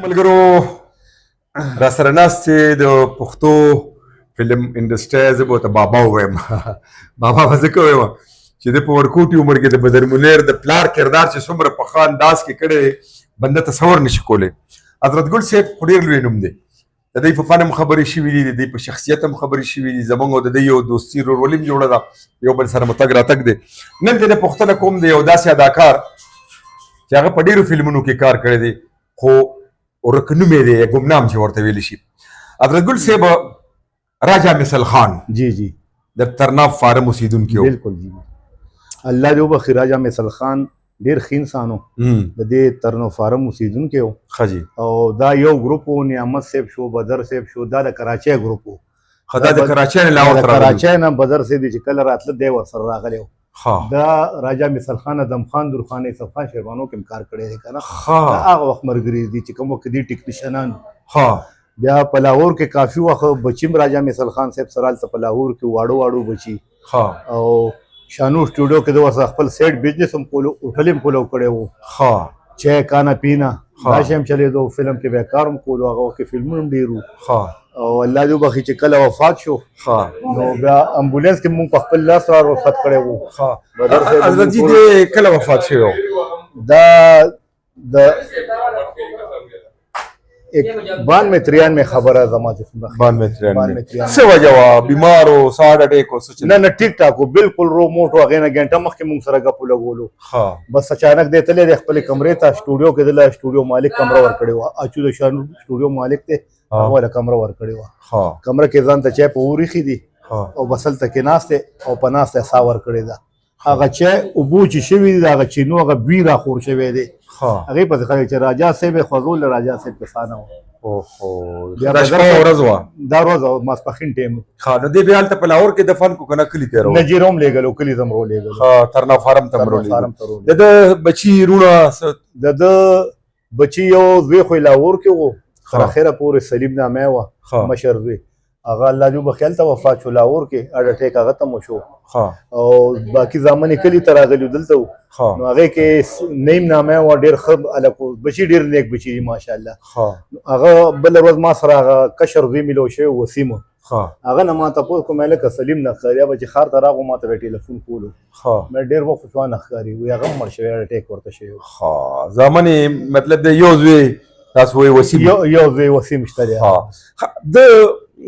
ملګرو را سره ناست چې د پښتو فلم انډسټرۍ زه به ورته بابا ووایم بابا به ځکه وایم چې د په ورکوټي عمر کې د بدر منیر د پلار کردار چې څومره پخوا انداز کې کړی بنده تصور نشي کولی. حضرت ګل صاحب خو ډېر لوی نوم دی، د دوی په فن هم خبرې شوي دي، د دوی په شخصیت هم خبرې شوي دي، زموږ او د دوی یو دوستي ورورولي هم جوړه ده، یو بل سره متګ راتګ دی. نن دې پوښتنه کوم د یو داسې اداکار چې هغه په ډېرو فلمونو کې کار کړی دی خو ورکنومې دی ګمنام چې ورته ویلی شي. حضرت ګل صاحب راجا مثل خان جی جی د ترناف فارم اوسیدونکی و. بالکل جی الله دې وبخي. راجا مثل خان ډیر ښه انسان و، د دې ترناف فارم اوسیدونکی و. ښه جی. او دا یو ګروپ و، نعمت صاحب شو، بدر صاحب شو، دا د کراچۍ ګروپ و. دا د کراچۍ نه لاهور ته راغلی. کراچۍ نه بدر صاحب چې کله راتله دی ورسره راغلی و. دا راجا مثل خان ادم خان درخان یوسف خان شیروانو کې هم کار کړی دی که نه. دا هغه وخت ملګري دي چې کوم وخت دي ټیکنیشنان. بیا په لاهور کې کافي وخت بچیم راجا مثل خان صاحب سره هلته په لاهور کې واړو واړو بچي او شانو سټوډیو کې د ورسره خپل سیټ بزنس هم کولو، هوټل هم کولو کړی و، چای کانا پینا دا شی هم چلېدو. فلم کې بیا کار هم کولو، هغه وخت کې فلمونه هم ډېر وو. او الله دې وبخي چې کله وفات شو نو بیا امبولانس کې مونږ په خپل لاس را رخصت کړی وو. حضرت جي دې کله وفات شوی و؟ دا د 92-93 خبره زما چې څومره 92-93 څه وجه وه؟ بیمار و، څه هارټ اټیک و، څه؟ نه ټیک ټاک و، بالکل رو موټ و. هغې نه ګنټه مخکې مونږ سره ګپو لګولو. بس اچانک دی تللی دی خپلې کمرې ته، سټوډیو کې دله سټوډیو مالک کمره ورکړې وه. اچو د شانو سټوډیو مالک دی، هغه له کمره ورکړې وه. کمره کې ځان ته چای په وریښي دي او بس هلته کې ناست دی او په ناسته یې ساه ورکړې ده. هغه چای اوبو چې شوي دي د هغه چینو هغه بوی راخور شوی دی. هغې پسې خلک چې راجا صاحب یې خوځول، له راجا صاحب کې ساه نه وه. دا شپه ورځ وه؟ دا ورځ وه، ماسپښین ټایم. نو دې بیا هلته په لاهور کې دفن کو که نه کلي ته یې راوړو؟ نجیره هم لېږلو، کلي ته هم راولېږلو، ترناف فارم ته هم راولېږلو. د ده بچي وروڼه؟ د ده بچي یو زوی خو یې لاهور کې و، تر اخره پورې سلیم نامه وه، مشر زوی. هغه الله دې وبخي هلته وفات شو لاهور کې، هارټ اټیک هغه ته مو شو. او باقي زامن یې کلي ته راغلي دلته و. نو هغې کې نیم نامه وه، ډېر ښه هلک و، بچي ډېر نیک بچي دي ماشاءالله. هغه بله ورځ ما سره هغه کشر زوی میلاو شوی و، وسیم و. هغه نه ما تپوس کوم هلکه سلیم نه ښکاري، به چې ښار ته راغلو ما ته به یې ټلیفون کولو، مې ډېر وخت شو نه ښکاري، وایي هغه هم مړ شوی، هارټ اټیک ورته شوی و. زامن یې مطلب د یو زوی تاسو وایي وسیم؟ یو زوی وسیم شته دی.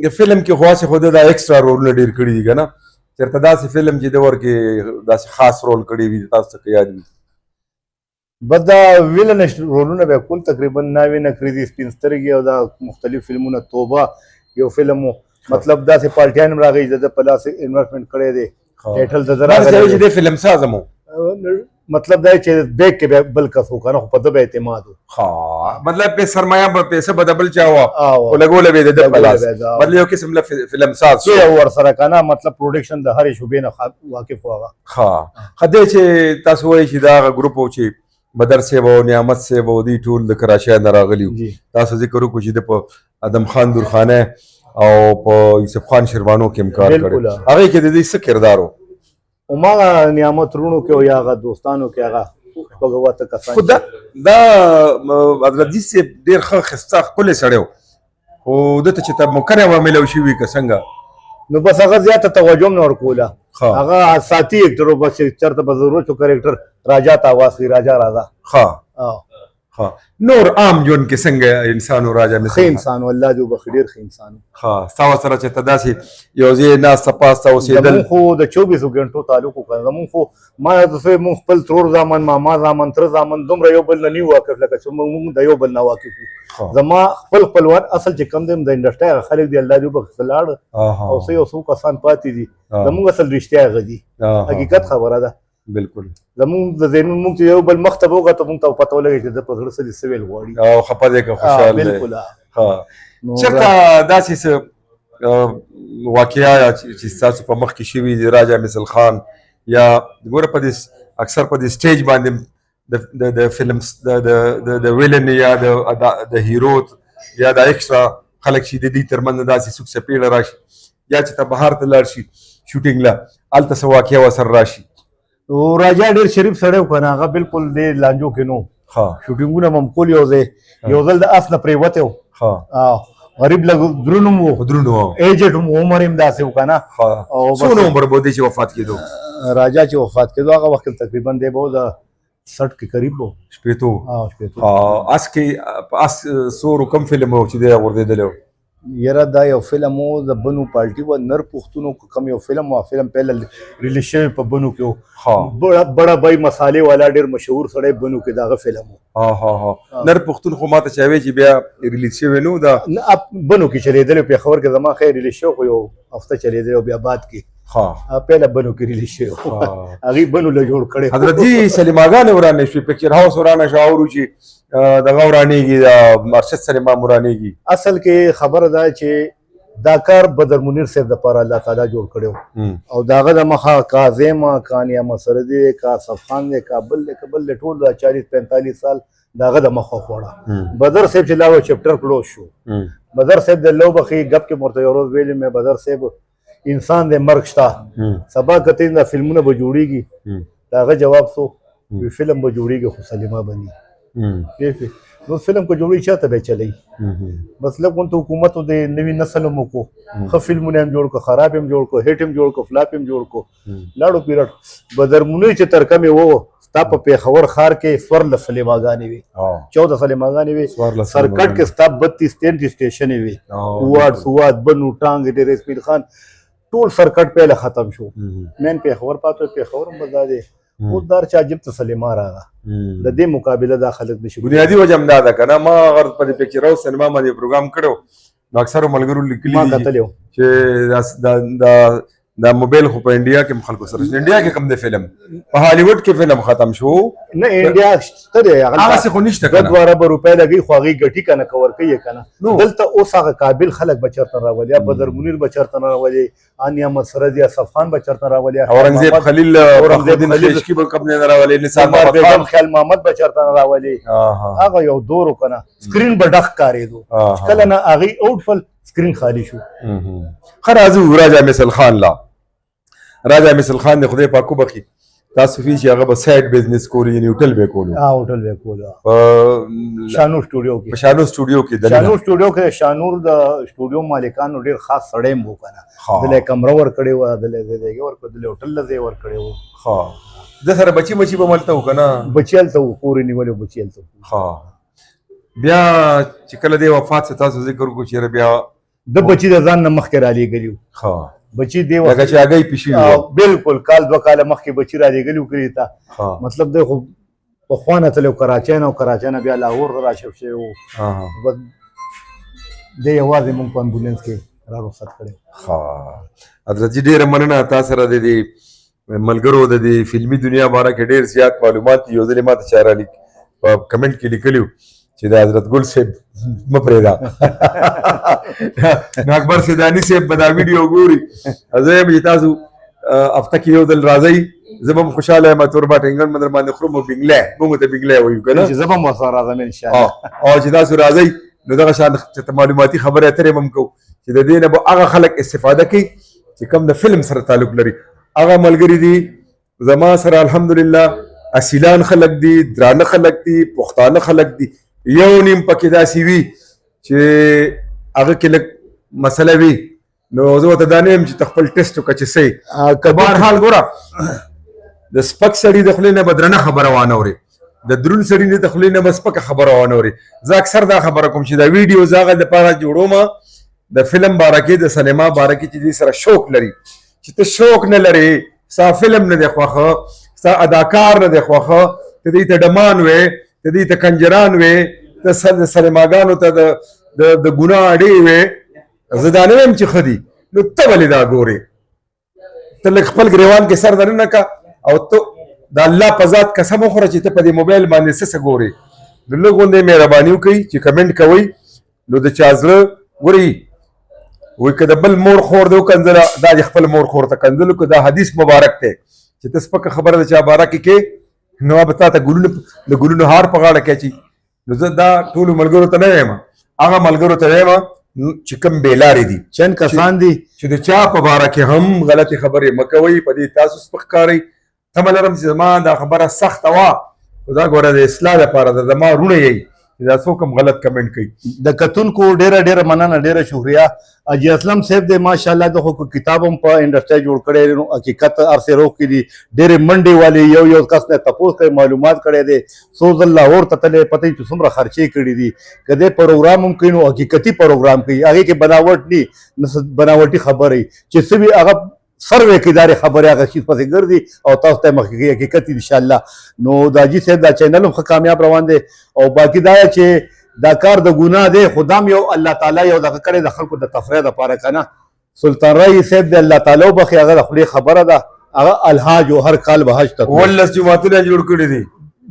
د فلم کې خو هسې خو ده دا ایکسټرا رولونه ډېر کړي دي که نه؟ چېرته داسې فلم چې ده ورکې داسې خاص رول کړی وي تاسو ته که یاد وي؟ بس دا ویلن رولونه به کول تقریبا 9 کړي دي، سپین سترګې او دا مختلف فلمونه. توبه یو فلم و، مطلب داسې پارټیان هم راغلي، د ده په لاس انویسټمنټ کړی دی، ټایټل د ده راغلی چې دی فلم ساز هم و. مطلب دا چې بیک کې بل کس و که نه، خو په ده به اعتماد و. مطلب په سرمایه به پیسه به د بل چا وه خو لګوله به یې د ده په لاس، مطلب یو قسم له فلم ساز شو ورسره که نه. مطلب پروډکشن د هرې شعبې نه واقف و هغه. ښه دی چې تاسو وایئ چې دا هغه ګروپ و چې بدر صاحب او نعمت صاحب او دوی ټول د کراچۍ نه راغلي وو. تاسو ذکر وکړو چې د په ادم خان درخانۍ او په یوسف خان شیروانو کې هم کار کړی، هغې کې د دوی څه کردار و؟ هماغه نعمت رونو کې او یا هغه دوستانو کې هغه شپږ اوته کسان. خو دا حضرت جي صاحب ډېر ښه ښایسته ښکلی سړی و، خو ده ته چې ته موقع نه وه میلاو شوي که څنګه؟ نو بس هغه زیاته توجه هم نه ورکوله. هغه ساتي اکټر و، بس چېرته به ضرورت و کرکټر راجا ته آواز کړي، راجا راځه. نور عام ژوند کې څنګه انسان و راجا مثل؟ ښه انسان و، الله دې وبخي، ډېر ښه انسان و. ستا ورسره چې ته داسې یو ځای ناسته پاسته اوسېدل؟ زمونږ خو د 24 غنټو تعلق وکړه. زمونږ خو ما مونږ خپل ترور زامن، ماما زامن، تره زامن دومره یو بل نه نیو واقف لکه چې مونږ د یو بل نه واقف وو. زما خپل خپلوان اصل چې کم دی د انډسټرۍ هغه خلک دي، الله دې وبخي لاړ او څه یو څو کسان پاتې دي. زمونږ اصل رښتیا هغه دي، حقیقت خبره ده. بالکل زمونږ د ذهنونو مونږ چې یو بل مخ ته وکتو مونږ ته پته ولګي چې ده په زړه څه دي، څه ویل غواړي او خفه دی که خوشحال دی. بالکل. چېرته داسې څه واقعه چې ستاسو په مخ کې شوي دي راجا مثل خان، یا ګوره په دې اکثر په دې سټیج باندې د فلم د ویلن یا د هیرو یا د ایکسټرا خلک چې د دې ترمنځ داسې څوک څپېړه راشي یا چې ته بهر ته لاړ شي شوټینګ له، هلته څه واقعه ورسره راشي؟ راجا ډېر شریف سړی و که نه، هغه بالکل دې لانجو کې نه شوټینګونه مم کول یو ځل د اس نه پرېوتی و غریب لږ درونو درونو ایجټ عمر هم داسې و که نه څونه عمر به دی چې وفات کېدو راجا چې وفات کېدو هغه وخت تقریبا دی به د 60 کې قریب و شپېتو اس کې اس سورو کم فلم و چې دی غورځېدلی و یاره دا یو فلم و د بنو پالټي و نر پښتونو کم یو فلم و فلم پهله ریلیز شوی په بنو کې و بڑا بای مسالې والا ډېر مشهور سړی بنو کې دغه فلم و نر پښتون خو ماته چا وی چې بیا ریلیز شوی نو دا بنو کې چلېدلی پېښور کې زما خیر ریلیز شوی خو یو هفته چلېدلی او بیا بعد کې پهله بنو کې ریلیز شوی هغې بنو له جوړ کړی حضرت جي سلیماګانې ورانې شوې پکچر هاوس ورانه شو اورو چې دغه ورانېږي د ارشد سلیما ورانېږي اصل کې خبره ده چې دا کار بدر منیر صاحب دپاره الله تعالی جوړ کړی او د هغه د مخه کا زیما کا نیامه سردي کا صفخان دی کا بل دی که بل دی ټول 40-45 سال د هغه د مخه خوړه بدر صاحب چې لاوه چپټر کلوز شو بدر صاحب د لو بخي گپ کې مرته یو روز ویلې مې بدر صاحب انسان د مرګ شته سبا کته دا فلمونه به جوړیږي دا هغه جواب سو فلم به جوړیږي خو سلیما بني نو فلم کو جوړی چاته به چلی بس لکه ته حکومت د نوی نسل مو کو خو فلمونه هم جوړ کو خراب هم جوړ کو هیټ هم جوړ کو فلاپ هم جوړ کو لاړو پیرټ بدرمونی چې ترکمه وو ستا په پیښور ښار کې سورل سلیماګانې وي 14 سلیماګانې وي سرکټ کې ستا 32-33 سټیشن وي وارد سواد بنو ټانګ ډېر اسماعیل خان ټول سرکټ پهله ختم شو مین پیښور پاتې پیښور هم بزاده او دار چا جب ته سلیما راغه د دې مقابله دا خلک نشي بنیادی وجه هم دا ده کنه ما غرض په پکچر او سینما باندې پروګرام کړو نو اکثر ملګرو لیکلي چې دا موبایل خو په انډیا کې خلکو سره انډیا کې کم دی فلم په هالیوډ کې فلم ختم شو نه انډیا شته دی هغه څه خو نشته کنه 12 روپۍ لګي خو هغه ګټي کنه کور کوي کنه دلته اوس هغه قابل خلک بچرته راولي یا بدر منیر بچرته راولي انیا مسرد یا صفخان بچرته راولي اورنګزیب خلیل اورنګزیب خلیل کی به کم نه راولي نثار بیگم خیال محمد بچرته راولي هغه یو دورو کنه سکرین بډخ کاریدو کله نه هغه اوټفل سکرین خالی شو خرازو راجا مثل خان لا راجا مثل خان د خدای پاکو بخي تاسو فی چې هغه به سایډ بزنس کولی یعنی هوټل به کولو هوټل به کولو شانور سټوډیو کې شانور سټوډیو کې شانور د سټوډیو مالکانو ډیر خاص سړی مو کنه دله کمره ور کړی و دله دغه ور کړی دله هوټل لزه ور کړی و ها د سره بچی مچی به ملته وکنه بچیل ته پوری نیولې بچیل ته ها بیا چې کله دی وفات تاسو ذکر کو چې بیا د بچی د ځان نه مخکې را لېږلیو ها بچی دی لکه چې هغه پیښی بالکل کال 2 کال مخکې بچی را لېږلیو کړی تا مطلب دی خو په خوانه تلو کراچۍ نه او کراچۍ نه بیا لاهور را شو شو دی یوازې مونږ په امبولانس کې را رخصت کړو ها حضرت جی ډېره مننه تاسو سره د دې ملګرو د دې فلمي دنیا باره کې ډېر زیات معلومات یو ځلې ماته چاره لیک په کمنټ کې لیکلیو چې د حضرت ګل صاحب مه پرېږده نو اکبر سیداني صاحب به دا ویډیو ګوري زه یم چې تاسو هفته کې یو ځل راځئ زه به هم خوشحاله یم توربا ټینګن به در باندې خورم او بنګلی موږ ته بنګلی وایو که نه چې زه به هم ورسره راځم انشاءالله او چې تاسو راځئ نو دغه شان چې معلوماتي خبرې اترې به هم کوو چې د دې نه به هغه خلک استفاده کوي چې کوم د فلم سره تعلق لري هغه ملګري دي زما سره الحمدلله اصیلان خلک دي درانه خلک دي پښتانه خلک دي یو نیم پکې داسې وي چې هغه کې لږ مسله وي نو زه ورته دا نه یم چې ته خپل ټیسټ وکړه چې صحیح که بهرحال ګوره د سپک سړي د خولې نه به درنه خبره وانه اورې د دروند سړي نه د خولې نه به سپکه خبره وانه اورې زه اکثر دا خبره کوم چې دا ویډیو زه هغه دپاره جوړوم د فلم باره کې د سینما باره کې چې دې سره شوق لري چې ته شوق نه لرې ستا فلم نه دی خوښه ستا اداکار نه دی خوښه ته دې ته ډمان وې ته دې ته کنجران وې ته سلیماګانو ته د ګناه اډې وې زه دا نه یم چې ښه دي نو ته ولې دا ګورې ته لږ خپل ګریوان کې سر دننه که او ته د الله په ذات قسم وخوره چې ته په دې موبایل باندې څه ګورې نو لږ غوندې مهرباني وکړئ چې کمنټ کوئ نو د چا زړه ګورئ وایي که د بل مور خور دی وکنځله دا د خپل مور خور ته کنځلو که دا حدیث مبارک دی چې ته سپکه خبره د چا باره کې نو به تا ته د ګلونو هار په غاړه کې اچي نو زه دا ټولو ملګرو ته نه وایم هغه ملګرو ته وایم چې کوم بېلارې دي چند کسان دي چې د چا په باره کې هم غلطې خبرې مه کوئ په دې تاسو سپک کارئ تمه لرم چې زما دا خبره سخته وه دا ګوره د اصلاح لپاره د زما رونه یي دا څوک هم غلط کمنټ کوي. د کتونکو ډیره مننه، ډیره شکریا. اجي اسلم صاحب د ماشاءالله د خو کتاب هم په انډسټری جوړ کړی، نو حقیقت ارسه روک کړي ډیره منډي والی یو کس نه تاسو کوي معلومات کړي دي سوز الله اور ته تله پته چې څومره خرچې کړي دي. کله پروګرام هم کوي نو حقیقتي پروګرام کوي، هغه کې بناوټ نه بناوټي خبرې چې سوي هغه سروے کې داري خبره هغه شي پسې ګرځي او تاسو ته مخکې حقیقت ان شاء الله. نو دا جی صاحب دا چینل هم کامیاب روان دي او باقی دا چې دا کار د ګناه دی خدام یو الله تعالی یو دغه کړی د خلکو د تفریح لپاره کنه. سلطان رای صاحب د الله تعالی وبخي هغه د خپل خبره ده، هغه الحاج او هر کال به حج ته ولس جمعهونه جوړ کړی دي.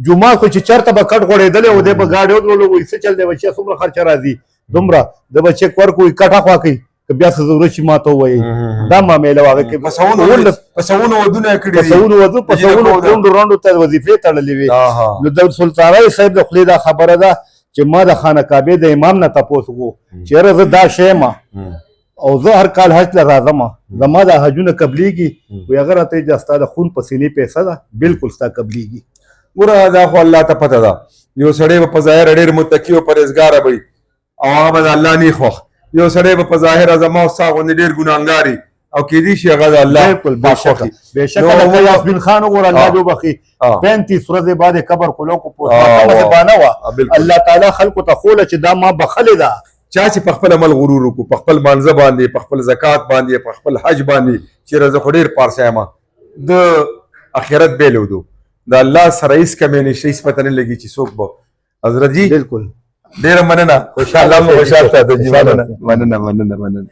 جمعه خو چې چرته به کټ غړېدل او د به گاډي ورولو وي څه چل دی بچي څومره خرچ راځي دومره د بچي کور کوئی کټه خوا کوي بیا څه ضرورت شي ماته وایي دا معامله واغه کې پسونو ودونه کړی پسونو روندو ته وظیفې تړلې وي. نو د سلطان رای صاحب د خپل دا خبره ده چې ما د خانه کعبه د امام نه تاسو کو چیرې زه دا شی ما او زه هر کال حج ته راځم، زما د حجونه قبليږي وي هغه راته چې استاد خون پسینې پیسې ده بالکل ستا قبليږي. ګوره دا خو الله ته پته ده، یو سړی په ظاهر ډېر متقی او پرهیزګار وي او هغه د الله نه خوښ، یو سړی په ظاهر زما او ستا غوندې ډېر ګناهګاري او کېدای شي هغه د الله بالکل بېشکه یاسمین خان وګوره الله دې وبخي 35 ورځې بعد قبر کولو کو پوښتنه بانه وا الله تعالی خلکو ته خوله چې دا ما بخلې ده چا چې په خپل عمل غرور وکړو، په خپل مانزه باندې، په خپل زکات باندې، په خپل حج باندې چې رزق ډېر پارسه ما د اخرت بیلو دو د الله سره هیڅ کمې نشته، هیڅ پته نه لګي چې څوک به حضرت جی بالکل ډېره مننه. خوشاله مننه.